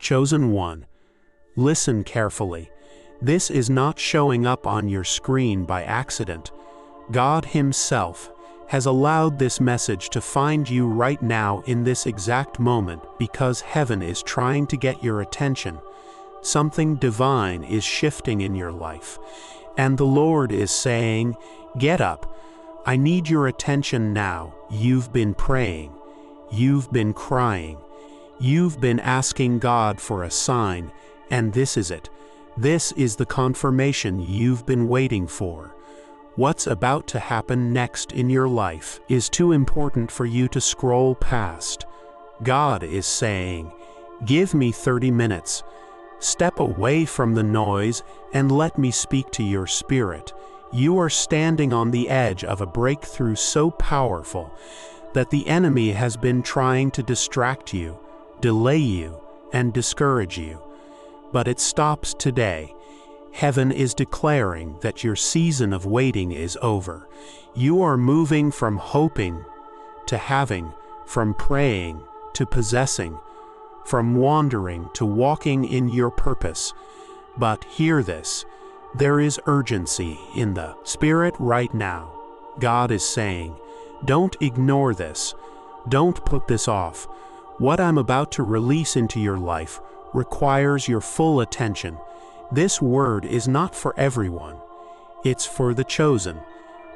Chosen one, listen carefully. This is not showing up on your screen by accident. God Himself has allowed this message to find you right now in this exact moment because heaven is trying to get your attention. Something divine is shifting in your life, and the Lord is saying, "Get up. I need your attention now." You've been praying. You've been crying. You've been asking God for a sign, and this is it. This is the confirmation you've been waiting for. What's about to happen next in your life is too important for you to scroll past. God is saying, "Give me 30 minutes. Step away from the noise and let me speak to your spirit." You are standing on the edge of a breakthrough so powerful that the enemy has been trying to distract you, delay you, and discourage you. But it stops today. Heaven is declaring that your season of waiting is over. You are moving from hoping to having, from praying to possessing, from wandering to walking in your purpose. But hear this, there is urgency in the Spirit right now. God is saying, don't ignore this. Don't put this off. What I'm about to release into your life requires your full attention. This word is not for everyone. It's for the chosen,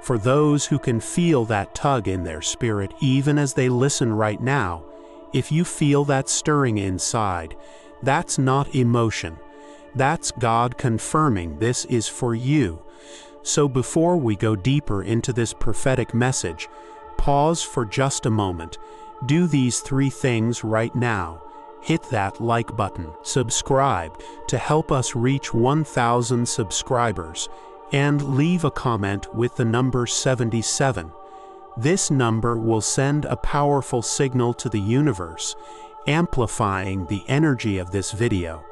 for those who can feel that tug in their spirit even as they listen right now. If you feel that stirring inside, that's not emotion. That's God confirming this is for you. So before we go deeper into this prophetic message, pause for just a moment. Do these 3 things right now. Hit that like button, subscribe to help us reach 1,000 subscribers, and leave a comment with the number 77. This number will send a powerful signal to the universe, amplifying the energy of this video.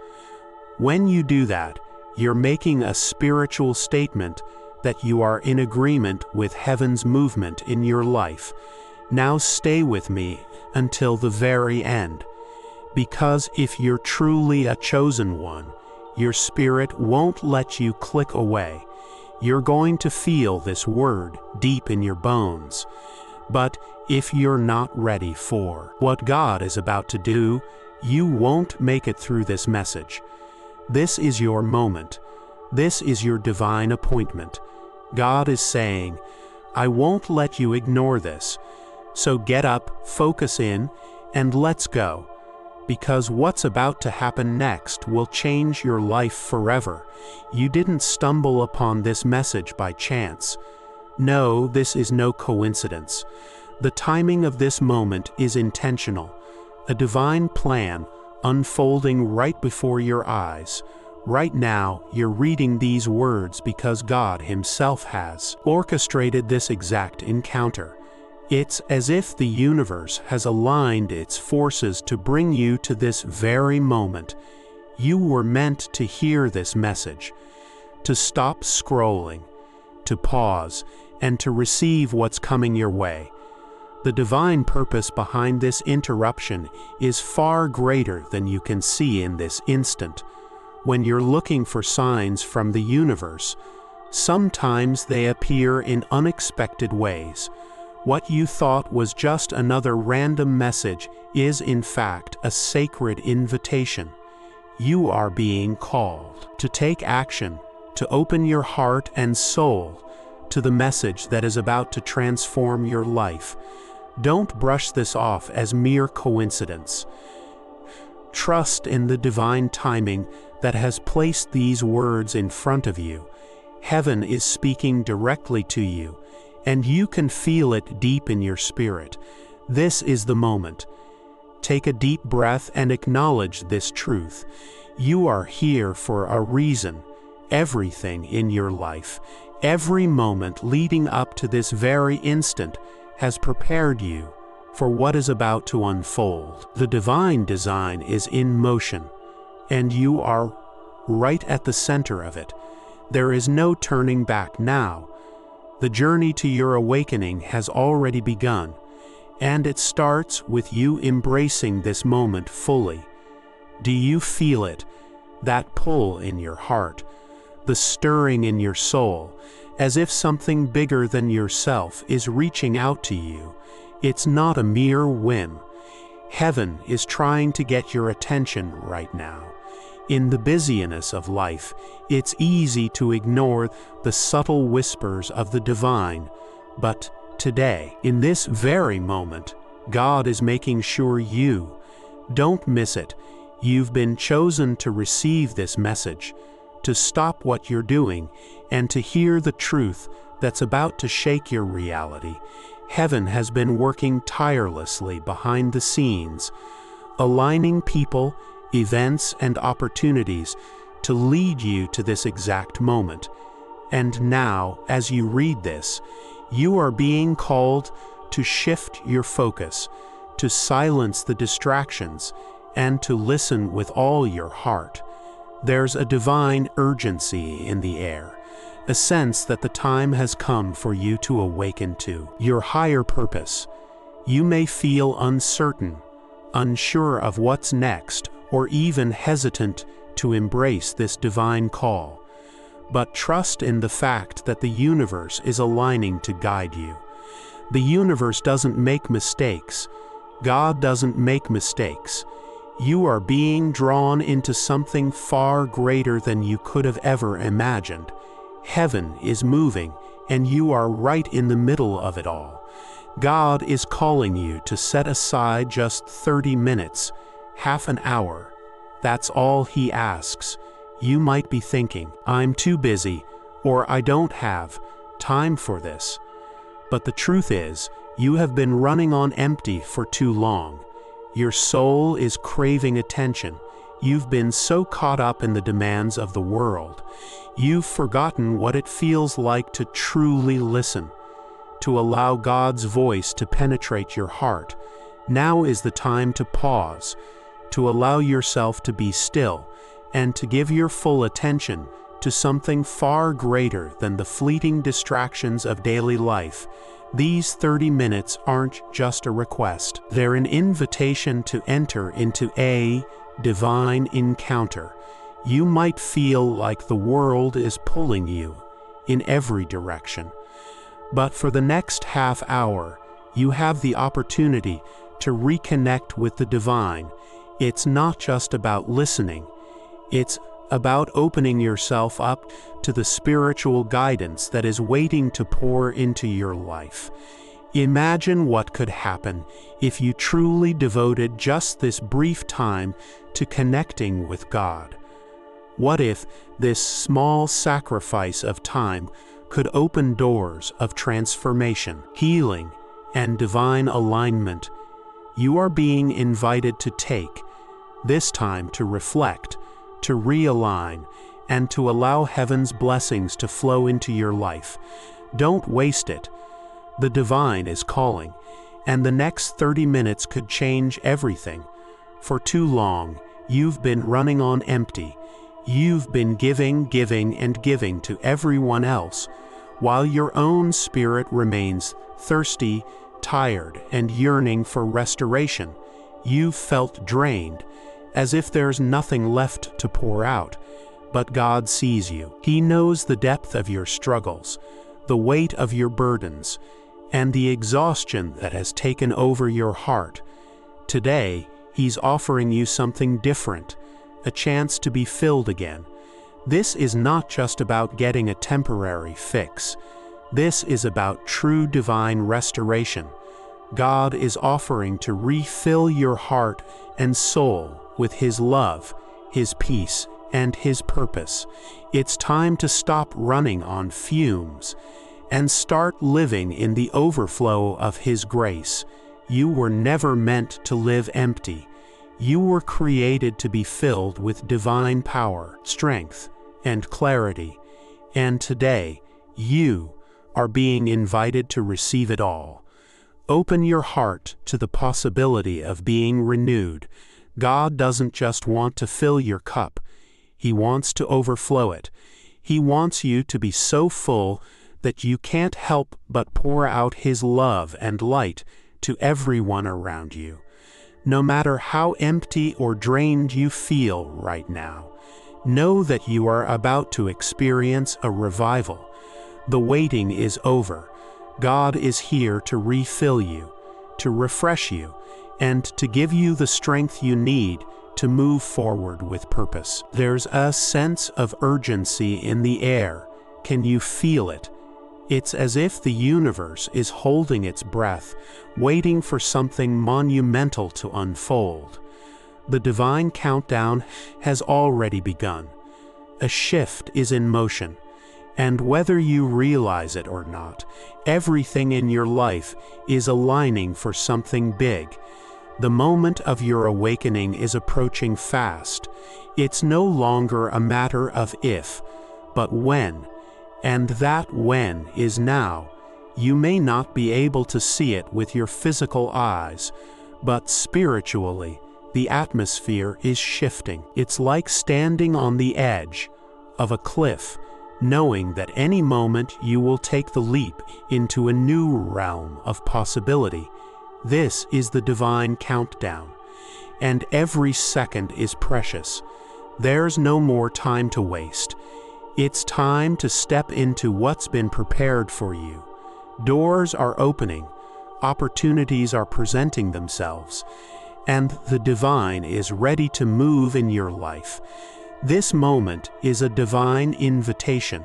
When you do that, you're making a spiritual statement that you are in agreement with heaven's movement in your life. Now stay with me until the very end, because if you're truly a chosen one, your spirit won't let you click away. You're going to feel this word deep in your bones. But if you're not ready for what God is about to do, you won't make it through this message. This is your moment. This is your divine appointment. God is saying, I won't let you ignore this. So get up, focus in, and let's go. Because what's about to happen next will change your life forever. You didn't stumble upon this message by chance. No, this is no coincidence. The timing of this moment is intentional. A divine plan unfolding right before your eyes. Right now, you're reading these words because God Himself has orchestrated this exact encounter. It's as if the universe has aligned its forces to bring you to this very moment. You were meant to hear this message, to stop scrolling, to pause, and to receive what's coming your way. The divine purpose behind this interruption is far greater than you can see in this instant. When you're looking for signs from the universe, sometimes they appear in unexpected ways. What you thought was just another random message is in fact a sacred invitation. You are being called to take action, to open your heart and soul to the message that is about to transform your life. Don't brush this off as mere coincidence. Trust in the divine timing that has placed these words in front of you. Heaven is speaking directly to you, and you can feel it deep in your spirit. This is the moment. Take a deep breath and acknowledge this truth. You are here for a reason. Everything in your life, every moment leading up to this very instant, has prepared you for what is about to unfold. The divine design is in motion, and you are right at the center of it. There is no turning back now. The journey to your awakening has already begun, and it starts with you embracing this moment fully. Do you feel it? That pull in your heart, the stirring in your soul, as if something bigger than yourself is reaching out to you. It's not a mere whim. Heaven is trying to get your attention right now. In the busyness of life, it's easy to ignore the subtle whispers of the divine. But today, in this very moment, God is making sure you don't miss it. You've been chosen to receive this message, to stop what you're doing, and to hear the truth that's about to shake your reality. Heaven has been working tirelessly behind the scenes, aligning people, events, and opportunities to lead you to this exact moment. And now, as you read this, you are being called to shift your focus, to silence the distractions, and to listen with all your heart. There's a divine urgency in the air, a sense that the time has come for you to awaken to your higher purpose. You may feel uncertain, unsure of what's next, or even hesitant to embrace this divine call. But trust in the fact that the universe is aligning to guide you. The universe doesn't make mistakes. God doesn't make mistakes. You are being drawn into something far greater than you could have ever imagined. Heaven is moving, and you are right in the middle of it all. God is calling you to set aside just 30 minutes, half an hour. That's all He asks. You might be thinking, I'm too busy, or I don't have time for this. But the truth is, you have been running on empty for too long. Your soul is craving attention. You've been so caught up in the demands of the world. You've forgotten what it feels like to truly listen, to allow God's voice to penetrate your heart. Now is the time to pause, to allow yourself to be still, and to give your full attention to something far greater than the fleeting distractions of daily life. These 30 minutes aren't just a request. They're an invitation to enter into a divine encounter. You might feel like the world is pulling you in every direction. But for the next half hour, you have the opportunity to reconnect with the divine. It's not just about listening. It's about opening yourself up to the spiritual guidance that is waiting to pour into your life. Imagine what could happen if you truly devoted just this brief time to connecting with God. What if this small sacrifice of time could open doors of transformation, healing, and divine alignment? You are being invited to take this time to reflect, to realign, and to allow heaven's blessings to flow into your life. Don't waste it. The divine is calling, and the next 30 minutes could change everything. For too long, you've been running on empty. You've been giving to everyone else, while your own spirit remains thirsty, tired, and yearning for restoration. You've felt drained, as if there's nothing left to pour out. But God sees you. He knows the depth of your struggles, the weight of your burdens, and the exhaustion that has taken over your heart. Today, He's offering you something different, a chance to be filled again. This is not just about getting a temporary fix. This is about true divine restoration. God is offering to refill your heart and soul with His love, His peace, and His purpose. It's time to stop running on fumes and start living in the overflow of His grace. You were never meant to live empty. You were created to be filled with divine power, strength, and clarity. And today, you are being invited to receive it all. Open your heart to the possibility of being renewed. God doesn't just want to fill your cup. He wants to overflow it. He wants you to be so full that you can't help but pour out His love and light to everyone around you. No matter how empty or drained you feel right now, know that you are about to experience a revival. The waiting is over. God is here to refill you, to refresh you, and to give you the strength you need to move forward with purpose. There's a sense of urgency in the air. Can you feel it? It's as if the universe is holding its breath, waiting for something monumental to unfold. The divine countdown has already begun. A shift is in motion, and whether you realize it or not, everything in your life is aligning for something big. The moment of your awakening is approaching fast. It's no longer a matter of if, but when. And that when is now. You may not be able to see it with your physical eyes, but spiritually, the atmosphere is shifting. It's like standing on the edge of a cliff, knowing that any moment you will take the leap into a new realm of possibility. This is the divine countdown, and every second is precious. There's no more time to waste. It's time to step into what's been prepared for you. Doors are opening, opportunities are presenting themselves, and the divine is ready to move in your life. This moment is a divine invitation.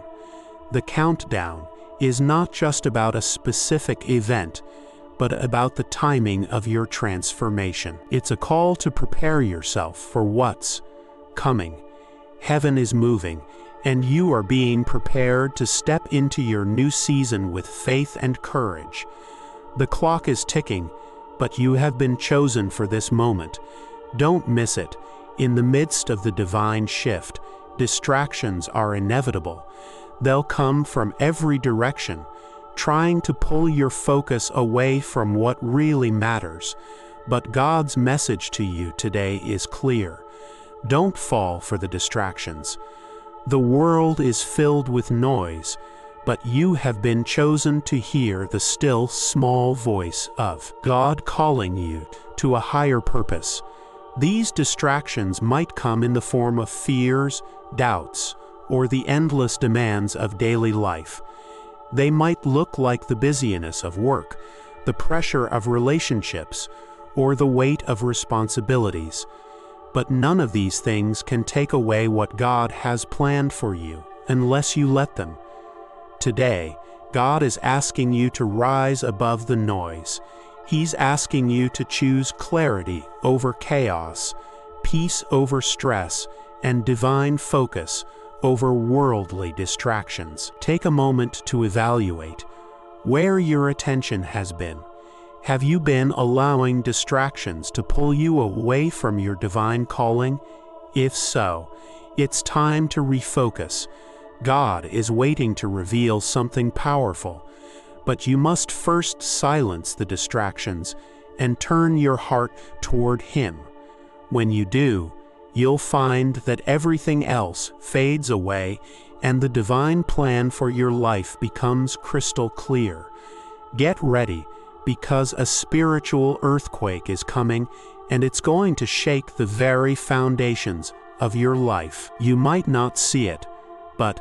The countdown is not just about a specific event, but about the timing of your transformation. It's a call to prepare yourself for what's coming. Heaven is moving, and you are being prepared to step into your new season with faith and courage. The clock is ticking, but you have been chosen for this moment. Don't miss it. In the midst of the divine shift, distractions are inevitable. They'll come from every direction, trying to pull your focus away from what really matters. But God's message to you today is clear. Don't fall for the distractions. The world is filled with noise, but you have been chosen to hear the still, small voice of God calling you to a higher purpose. These distractions might come in the form of fears, doubts, or the endless demands of daily life. They might look like the busyness of work, the pressure of relationships, or the weight of responsibilities. But none of these things can take away what God has planned for you, unless you let them. Today, God is asking you to rise above the noise. He's asking you to choose clarity over chaos, peace over stress, and divine focus over worldly distractions. Take a moment to evaluate where your attention has been. Have you been allowing distractions to pull you away from your divine calling? If so, it's time to refocus. God is waiting to reveal something powerful, but you must first silence the distractions and turn your heart toward Him. When you do, you'll find that everything else fades away and the divine plan for your life becomes crystal clear. Get ready, because a spiritual earthquake is coming, and it's going to shake the very foundations of your life. You might not see it, but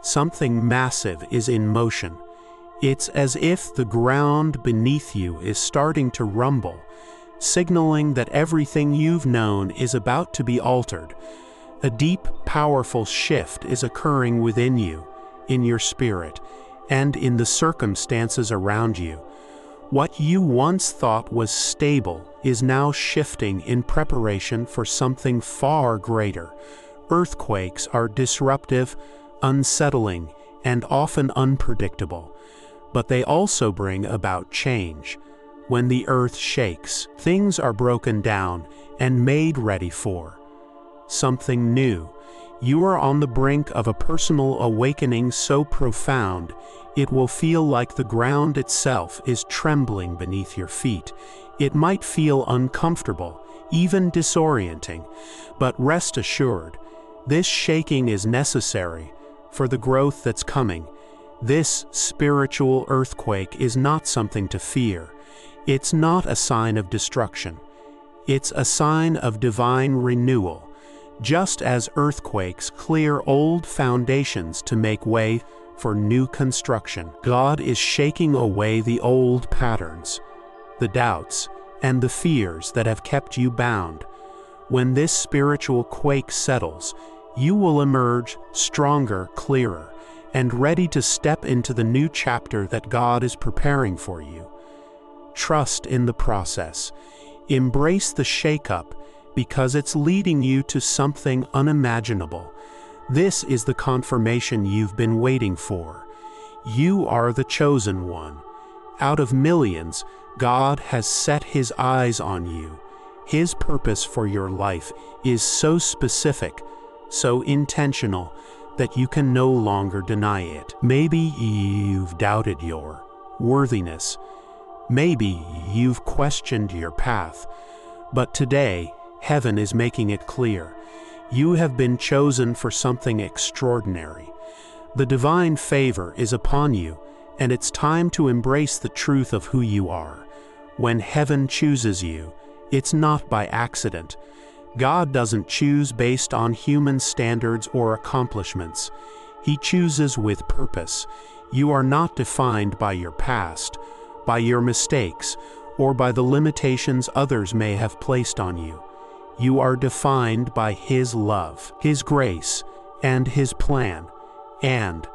something massive is in motion. It's as if the ground beneath you is starting to rumble, signaling that everything you've known is about to be altered. A deep, powerful shift is occurring within you, in your spirit, and in the circumstances around you. What you once thought was stable is now shifting in preparation for something far greater. Earthquakes are disruptive, unsettling, and often unpredictable, but they also bring about change. When the earth shakes, things are broken down and made ready for something new. You are on the brink of a personal awakening so profound, it will feel like the ground itself is trembling beneath your feet. It might feel uncomfortable, even disorienting, but rest assured, this shaking is necessary for the growth that's coming. This spiritual earthquake is not something to fear. It's not a sign of destruction. It's a sign of divine renewal, just as earthquakes clear old foundations to make way for new construction. God is shaking away the old patterns, the doubts, and the fears that have kept you bound. When this spiritual quake settles, you will emerge stronger, clearer, and ready to step into the new chapter that God is preparing for you. Trust in the process. Embrace the shakeup because it's leading you to something unimaginable. This is the confirmation you've been waiting for. You are the chosen one. Out of millions, God has set His eyes on you. His purpose for your life is so specific, so intentional, that you can no longer deny it. Maybe you've doubted your worthiness. Maybe you've questioned your path. But today, heaven is making it clear. You have been chosen for something extraordinary. The divine favor is upon you, and it's time to embrace the truth of who you are. When heaven chooses you, it's not by accident. God doesn't choose based on human standards or accomplishments. He chooses with purpose. You are not defined by your past, by your mistakes, or by the limitations others may have placed on you. You are defined by His love, His grace, and His plan. And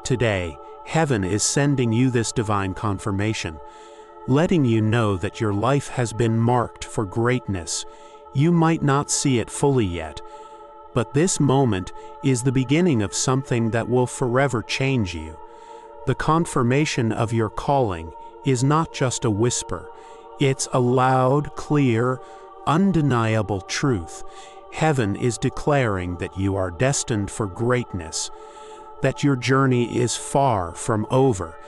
today, heaven is sending you this divine confirmation, letting you know that your life has been marked for greatness. You might not see it fully yet, but this moment is the beginning of something that will forever change you. The confirmation of your calling is not just a whisper. It's a loud, clear, undeniable truth. Heaven is declaring that you are destined for greatness, that your journey is far from over,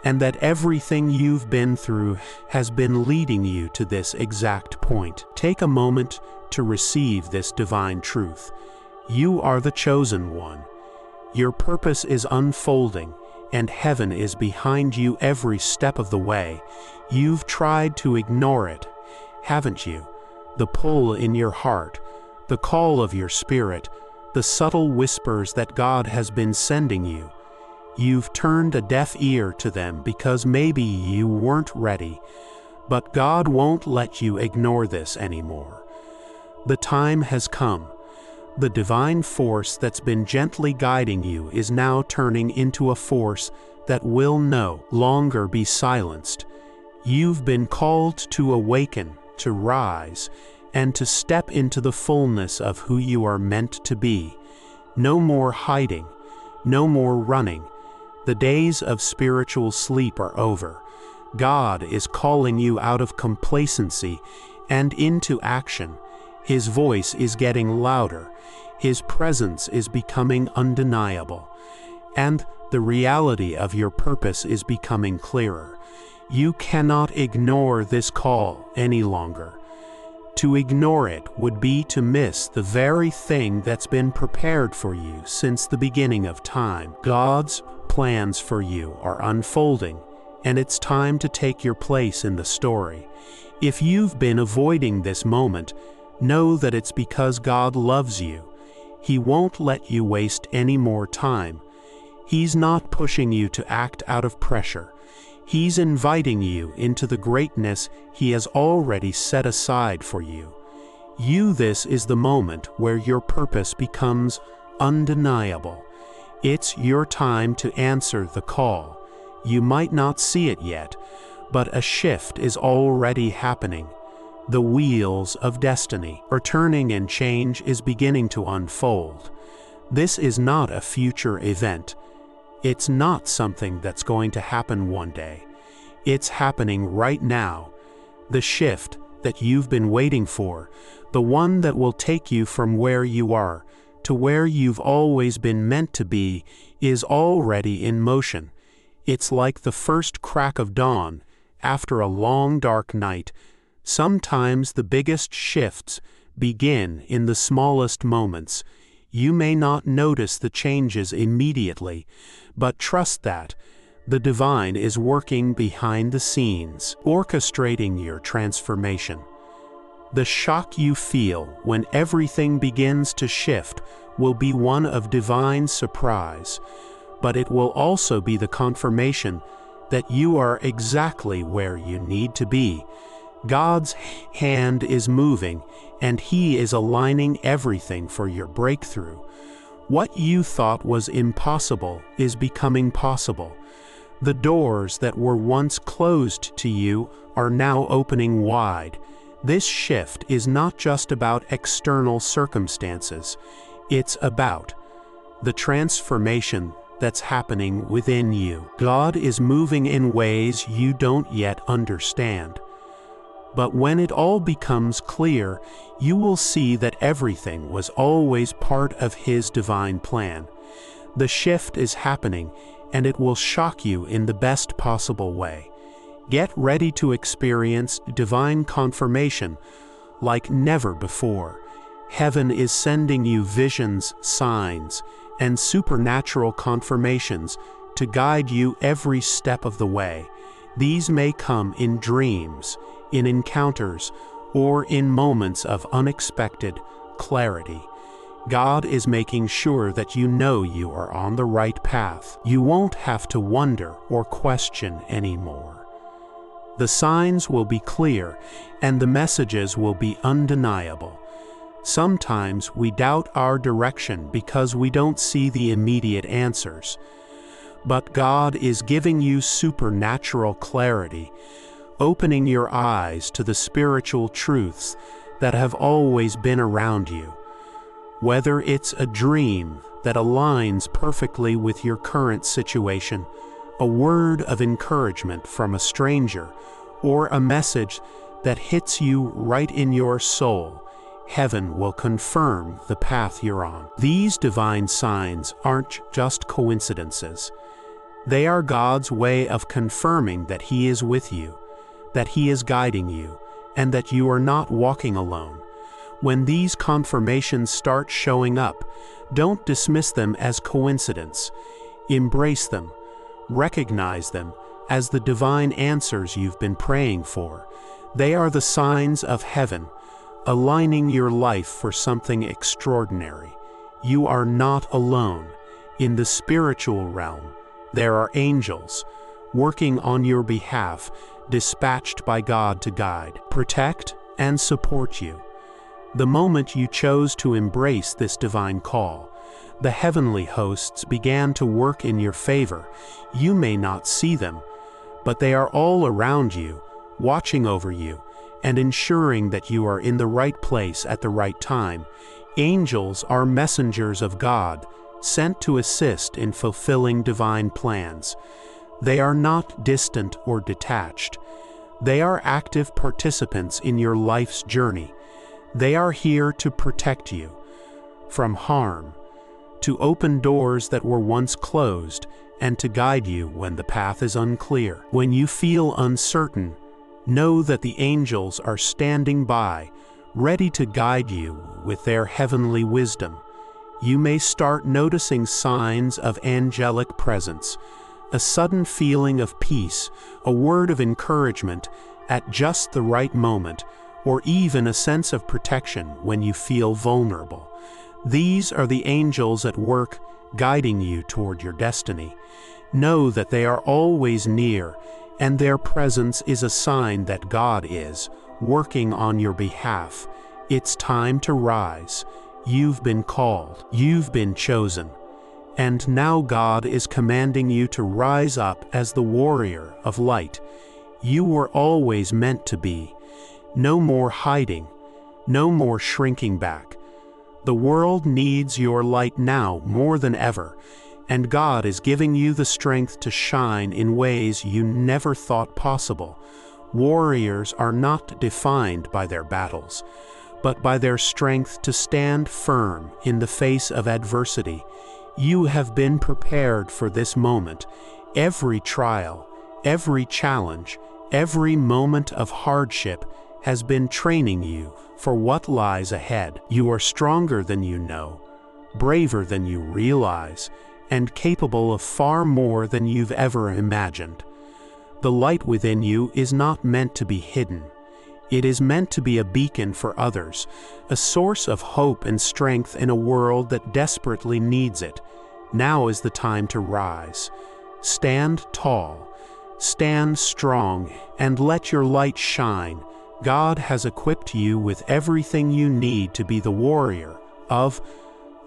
and that everything you've been through has been leading you to this exact point. Take a moment to receive this divine truth. You are the chosen one. Your purpose is unfolding, and heaven is behind you every step of the way. You've tried to ignore it, haven't you? The pull in your heart, the call of your spirit, the subtle whispers that God has been sending you. You've turned a deaf ear to them because maybe you weren't ready, but God won't let you ignore this anymore. The time has come. The divine force that's been gently guiding you is now turning into a force that will no longer be silenced. You've been called to awaken, to rise, and to step into the fullness of who you are meant to be. No more hiding, no more running. The days of spiritual sleep are over. God is calling you out of complacency and into action. His voice is getting louder. His presence is becoming undeniable. And the reality of your purpose is becoming clearer. You cannot ignore this call any longer. To ignore it would be to miss the very thing that's been prepared for you since the beginning of time. God's plans for you are unfolding, and it's time to take your place in the story. If you've been avoiding this moment, know that it's because God loves you. He won't let you waste any more time. He's not pushing you to act out of pressure. He's inviting you into the greatness He has already set aside for you. This is the moment where your purpose becomes undeniable. It's your time to answer the call. You might not see it yet, but a shift is already happening. The wheels of destiny are turning and change is beginning to unfold. This is not a future event. It's not something that's going to happen one day. It's happening right now. The shift that you've been waiting for, the one that will take you from where you are to where you've always been meant to be, is already in motion. It's like the first crack of dawn after a long dark night. Sometimes the biggest shifts begin in the smallest moments. You may not notice the changes immediately, but trust that the divine is working behind the scenes, orchestrating your transformation. The shock you feel when everything begins to shift will be one of divine surprise, but it will also be the confirmation that you are exactly where you need to be. God's hand is moving, and He is aligning everything for your breakthrough. What you thought was impossible is becoming possible. The doors that were once closed to you are now opening wide. This shift is not just about external circumstances. It's about the transformation that's happening within you. God is moving in ways you don't yet understand. But when it all becomes clear, you will see that everything was always part of His divine plan. The shift is happening, and it will shock you in the best possible way. Get ready to experience divine confirmation like never before. Heaven is sending you visions, signs, and supernatural confirmations to guide you every step of the way. These may come in dreams, in encounters, or in moments of unexpected clarity. God is making sure that you know you are on the right path. You won't have to wonder or question anymore. The signs will be clear, and the messages will be undeniable. Sometimes we doubt our direction because we don't see the immediate answers. But God is giving you supernatural clarity, opening your eyes to the spiritual truths that have always been around you. Whether it's a dream that aligns perfectly with your current situation, a word of encouragement from a stranger, or a message that hits you right in your soul, heaven will confirm the path you're on. These divine signs aren't just coincidences. They are God's way of confirming that He is with you, that He is guiding you, and that you are not walking alone. When these confirmations start showing up, don't dismiss them as coincidence. Embrace them. Recognize them as the divine answers you've been praying for. They are the signs of heaven, aligning your life for something extraordinary. You are not alone. In the spiritual realm, there are angels working on your behalf, dispatched by God to guide, protect, and support you. The moment you chose to embrace this divine call, the heavenly hosts began to work in your favor. You may not see them, but they are all around you, watching over you, and ensuring that you are in the right place at the right time. Angels are messengers of God, sent to assist in fulfilling divine plans. They are not distant or detached. They are active participants in your life's journey. They are here to protect you from harm, to open doors that were once closed, and to guide you when the path is unclear. When you feel uncertain, know that the angels are standing by, ready to guide you with their heavenly wisdom. You may start noticing signs of angelic presence, a sudden feeling of peace, a word of encouragement at just the right moment, or even a sense of protection when you feel vulnerable. These are the angels at work, guiding you toward your destiny. Know that they are always near, and their presence is a sign that God is working on your behalf. It's time to rise. You've been called. You've been chosen. And now God is commanding you to rise up as the warrior of light. You were always meant to be. No more hiding. No more shrinking back. The world needs your light now more than ever, and God is giving you the strength to shine in ways you never thought possible. Warriors are not defined by their battles, but by their strength to stand firm in the face of adversity. You have been prepared for this moment. Every trial, every challenge, every moment of hardship has been training you for what lies ahead. You are stronger than you know, braver than you realize, and capable of far more than you've ever imagined. The light within you is not meant to be hidden. It is meant to be a beacon for others, a source of hope and strength in a world that desperately needs it. Now is the time to rise. Stand tall, stand strong, and let your light shine. God has equipped you with everything you need to be the warrior of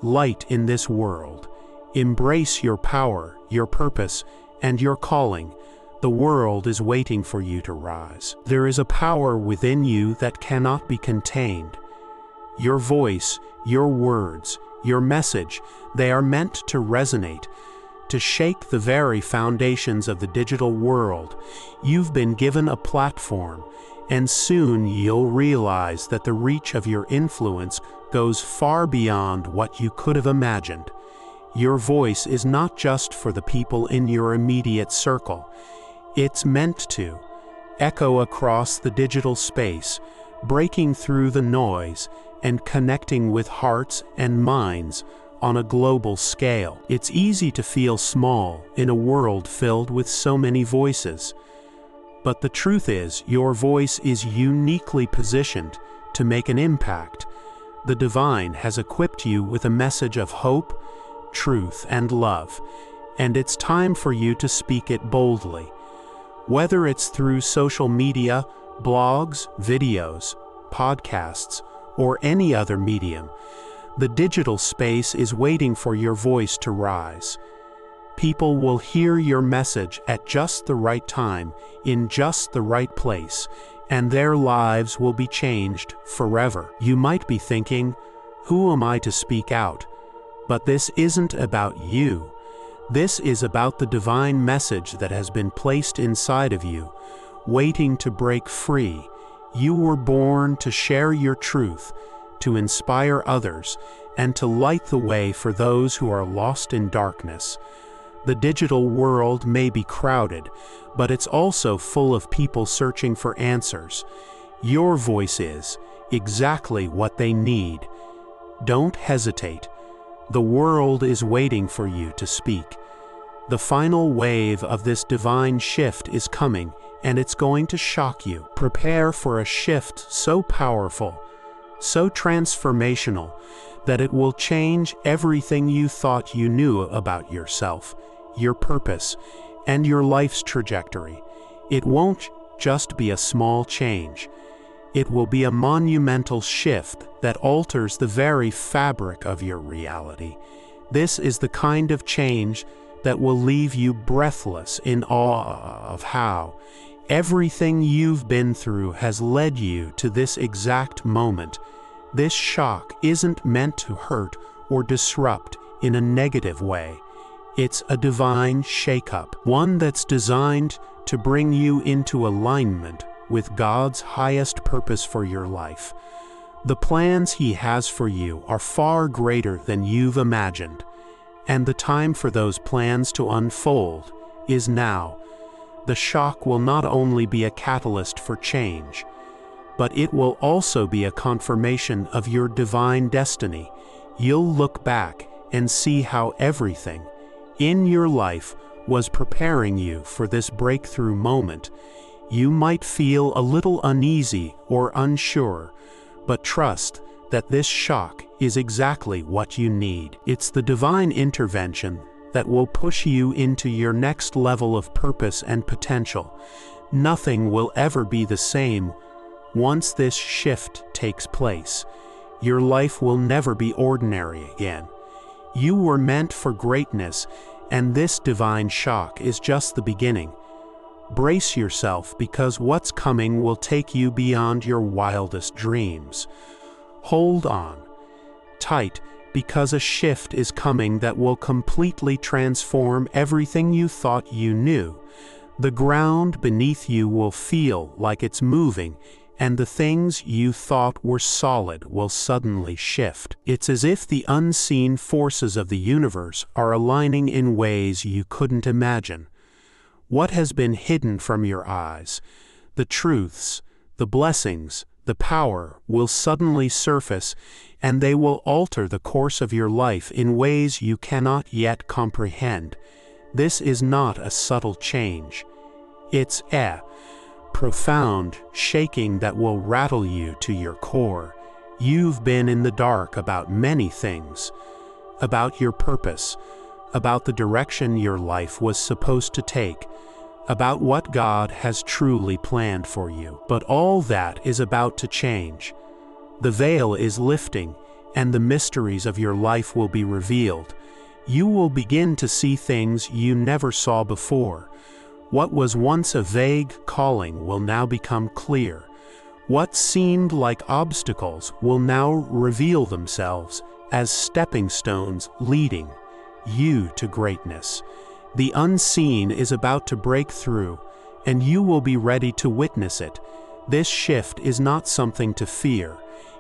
light in this world. Embrace your power, your purpose, and your calling. The world is waiting for you to rise. There is a power within you that cannot be contained. Your voice, your words, your message, they are meant to resonate, to shake the very foundations of the digital world. You've been given a platform, and soon you'll realize that the reach of your influence goes far beyond what you could have imagined. Your voice is not just for the people in your immediate circle. It's meant to echo across the digital space, breaking through the noise and connecting with hearts and minds on a global scale. It's easy to feel small in a world filled with so many voices. But the truth is, your voice is uniquely positioned to make an impact. The divine has equipped you with a message of hope, truth, and love, and it's time for you to speak it boldly. Whether it's through social media, blogs, videos, podcasts, or any other medium, the digital space is waiting for your voice to rise. People will hear your message at just the right time, in just the right place, and their lives will be changed forever. You might be thinking, who am I to speak out? But this isn't about you. This is about the divine message that has been placed inside of you, waiting to break free. You were born to share your truth, to inspire others, and to light the way for those who are lost in darkness. The digital world may be crowded, but it's also full of people searching for answers. Your voice is exactly what they need. Don't hesitate. The world is waiting for you to speak. The final wave of this divine shift is coming, and it's going to shock you. Prepare for a shift so powerful, so transformational, that it will change everything you thought you knew about yourself, your purpose, and your life's trajectory. It won't just be a small change. It will be a monumental shift that alters the very fabric of your reality. This is the kind of change that will leave you breathless in awe of how everything you've been through has led you to this exact moment. This shock isn't meant to hurt or disrupt in a negative way. It's a divine shakeup, one that's designed to bring you into alignment with God's highest purpose for your life. The plans He has for you are far greater than you've imagined, and the time for those plans to unfold is now. The shock will not only be a catalyst for change, but it will also be a confirmation of your divine destiny. You'll look back and see how everything in your life was preparing you for this breakthrough moment. You might feel a little uneasy or unsure, but trust that this shock is exactly what you need. It's the divine intervention that will push you into your next level of purpose and potential. Nothing will ever be the same once this shift takes place. Your life will never be ordinary again. You were meant for greatness, and this divine shock is just the beginning. Brace yourself, because what's coming will take you beyond your wildest dreams. Hold on tight, because a shift is coming that will completely transform everything you thought you knew. The ground beneath you will feel like it's moving, and the things you thought were solid will suddenly shift. It's as if the unseen forces of the universe are aligning in ways you couldn't imagine. What has been hidden from your eyes, the truths, the blessings, the power, will suddenly surface, and they will alter the course of your life in ways you cannot yet comprehend. This is not a subtle change. It's a profound shaking that will rattle you to your core. You've been in the dark about many things, about your purpose, about the direction your life was supposed to take, about what God has truly planned for you. But all that is about to change. The veil is lifting, and the mysteries of your life will be revealed. You will begin to see things you never saw before. What was once a vague calling will now become clear. What seemed like obstacles will now reveal themselves as stepping stones leading you to greatness. The unseen is about to break through, and you will be ready to witness it. This shift is not something to fear.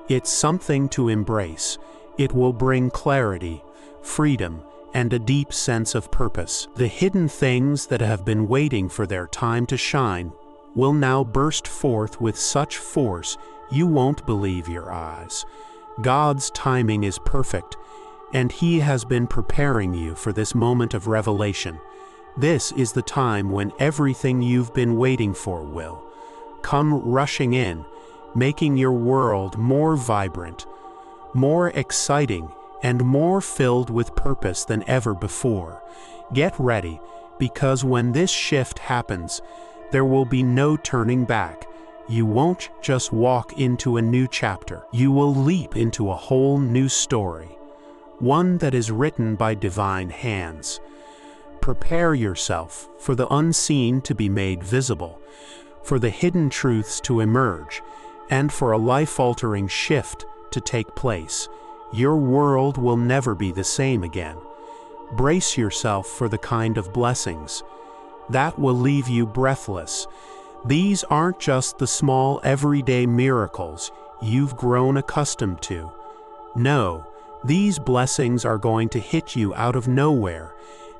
It's something to embrace. It will bring clarity, freedom, and a deep sense of purpose. The hidden things that have been waiting for their time to shine will now burst forth with such force you won't believe your eyes. God's timing is perfect, and He has been preparing you for this moment of revelation. This is the time when everything you've been waiting for will come rushing in, making your world more vibrant, more exciting, and more filled with purpose than ever before. Get ready, because when this shift happens, there will be no turning back. You won't just walk into a new chapter. You will leap into a whole new story, one that is written by divine hands. Prepare yourself for the unseen to be made visible, for the hidden truths to emerge, and for a life-altering shift to take place. Your world will never be the same again. Brace yourself for the kind of blessings that will leave you breathless. These aren't just the small, everyday miracles you've grown accustomed to. No, these blessings are going to hit you out of nowhere,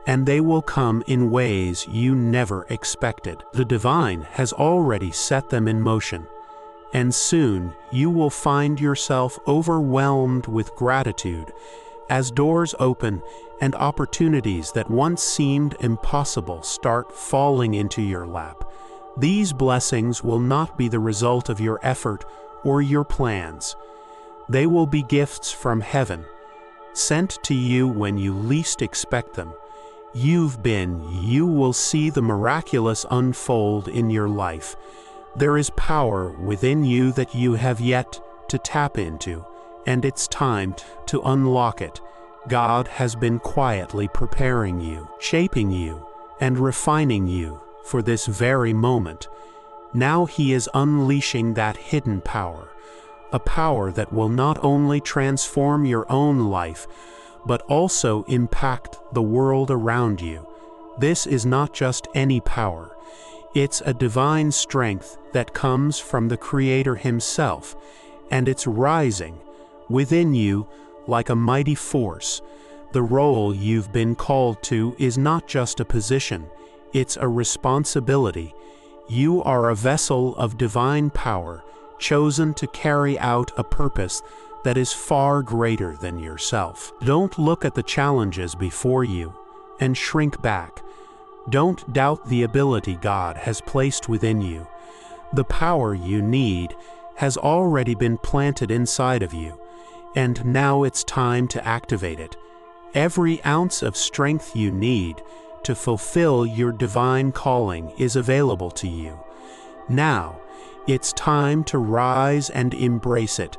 and they will come in ways you never expected. The divine has already set them in motion, and soon you will find yourself overwhelmed with gratitude as doors open and opportunities that once seemed impossible start falling into your lap. These blessings will not be the result of your effort or your plans. They will be gifts from heaven, sent to you when you least expect them. You will see the miraculous unfold in your life. There is power within you that you have yet to tap into, and it's time to unlock it. God has been quietly preparing you, shaping you, and refining you for this very moment. Now He is unleashing that hidden power, a power that will not only transform your own life, but also impact the world around you. This is not just any power. It's a divine strength that comes from the Creator Himself, and it's rising within you like a mighty force. The role you've been called to is not just a position, it's a responsibility. You are a vessel of divine power, chosen to carry out a purpose that is far greater than yourself. Don't look at the challenges before you and shrink back. Don't doubt the ability God has placed within you. The power you need has already been planted inside of you, and now it's time to activate it. Every ounce of strength you need to fulfill your divine calling is available to you. Now, it's time to rise and embrace it.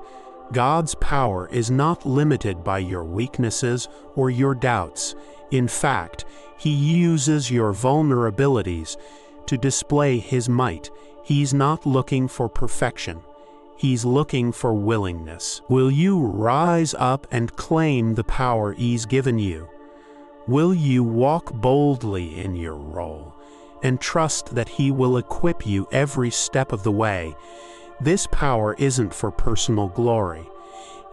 God's power is not limited by your weaknesses or your doubts. In fact, He uses your vulnerabilities to display His might. He's not looking for perfection. He's looking for willingness. Will you rise up and claim the power He's given you? Will you walk boldly in your role and trust that He will equip you every step of the way? This power isn't for personal glory.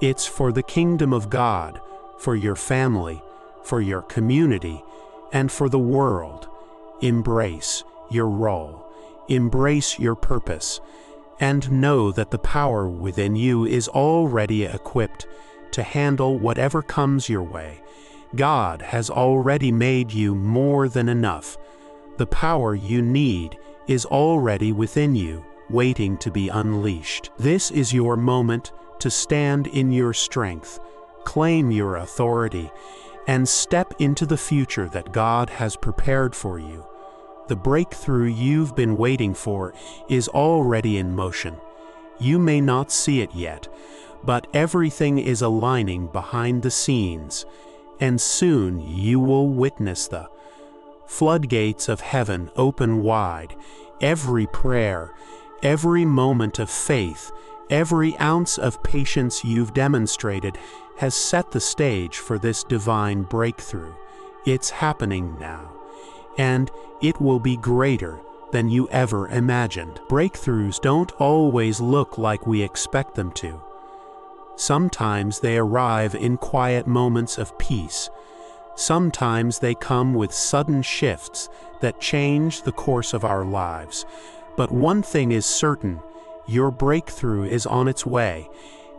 It's for the kingdom of God, for your family, for your community, and for the world. Embrace your role. Embrace your purpose. And know that the power within you is already equipped to handle whatever comes your way. God has already made you more than enough. The power you need is already within you, waiting to be unleashed. This is your moment to stand in your strength, claim your authority, and step into the future that God has prepared for you. The breakthrough you've been waiting for is already in motion. You may not see it yet, but everything is aligning behind the scenes, and soon you will witness the floodgates of heaven open wide. Every prayer, every moment of faith, every ounce of patience you've demonstrated has set the stage for this divine breakthrough. It's happening now, and it will be greater than you ever imagined. Breakthroughs don't always look like we expect them to. Sometimes they arrive in quiet moments of peace. Sometimes they come with sudden shifts that change the course of our lives. But one thing is certain, your breakthrough is on its way.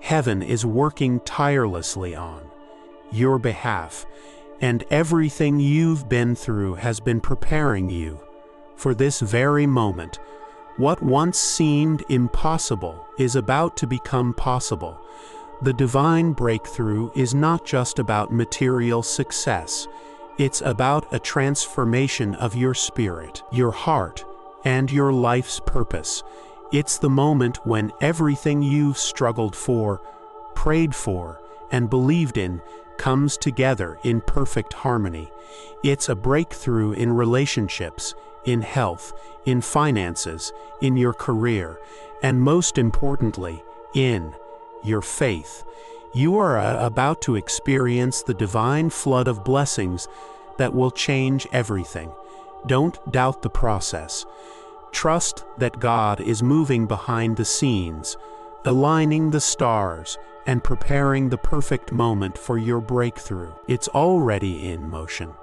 Heaven is working tirelessly on your behalf, and everything you've been through has been preparing you for this very moment. What once seemed impossible is about to become possible. The divine breakthrough is not just about material success. It's about a transformation of your spirit, your heart, and your life's purpose. It's the moment when everything you've struggled for, prayed for, and believed in comes together in perfect harmony. It's a breakthrough in relationships, in health, in finances, in your career, and most importantly, in your faith. You are about to experience the divine flood of blessings that will change everything. Don't doubt the process. Trust that God is moving behind the scenes, aligning the stars, and preparing the perfect moment for your breakthrough. It's already in motion,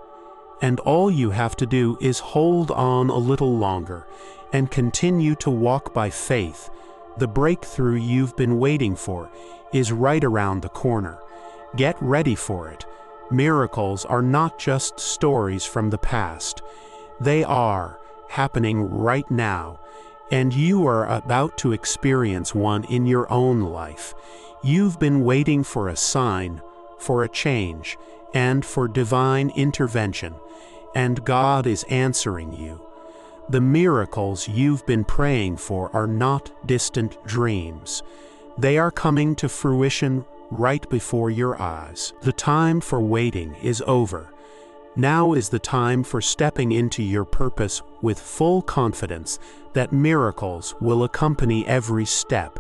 and all you have to do is hold on a little longer and continue to walk by faith. The breakthrough you've been waiting for is right around the corner. Get ready for it. Miracles are not just stories from the past. They are happening right now, and you are about to experience one in your own life. You've been waiting for a sign, for a change, and for divine intervention, and God is answering you. The miracles you've been praying for are not distant dreams. They are coming to fruition right before your eyes. The time for waiting is over. Now is the time for stepping into your purpose with full confidence that miracles will accompany every step.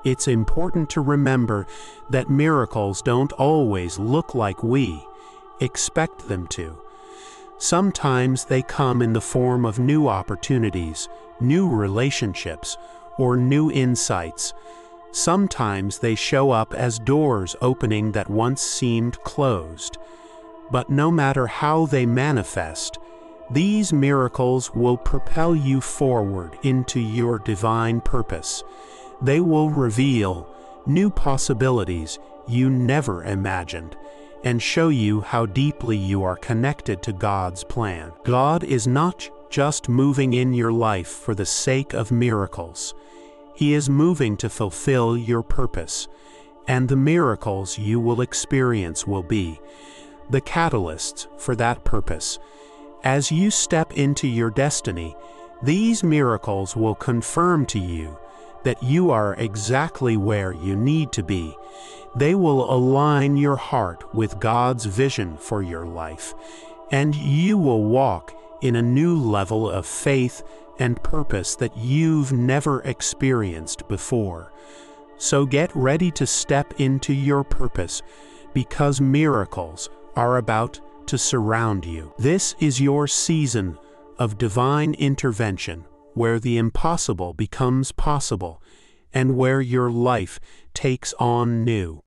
It's important to remember that miracles don't always look like we expect them to. Sometimes they come in the form of new opportunities, new relationships, or new insights. Sometimes they show up as doors opening that once seemed closed. But no matter how they manifest, these miracles will propel you forward into your divine purpose. They will reveal new possibilities you never imagined, and show you how deeply you are connected to God's plan. God is not just moving in your life for the sake of miracles. He is moving to fulfill your purpose, and the miracles you will experience will be the catalysts for that purpose. As you step into your destiny, these miracles will confirm to you that you are exactly where you need to be. They will align your heart with God's vision for your life, and you will walk in a new level of faith and purpose that you've never experienced before. So get ready to step into your purpose, because miracles are about to surround you. This is your season of divine intervention, where the impossible becomes possible, and where your life takes on new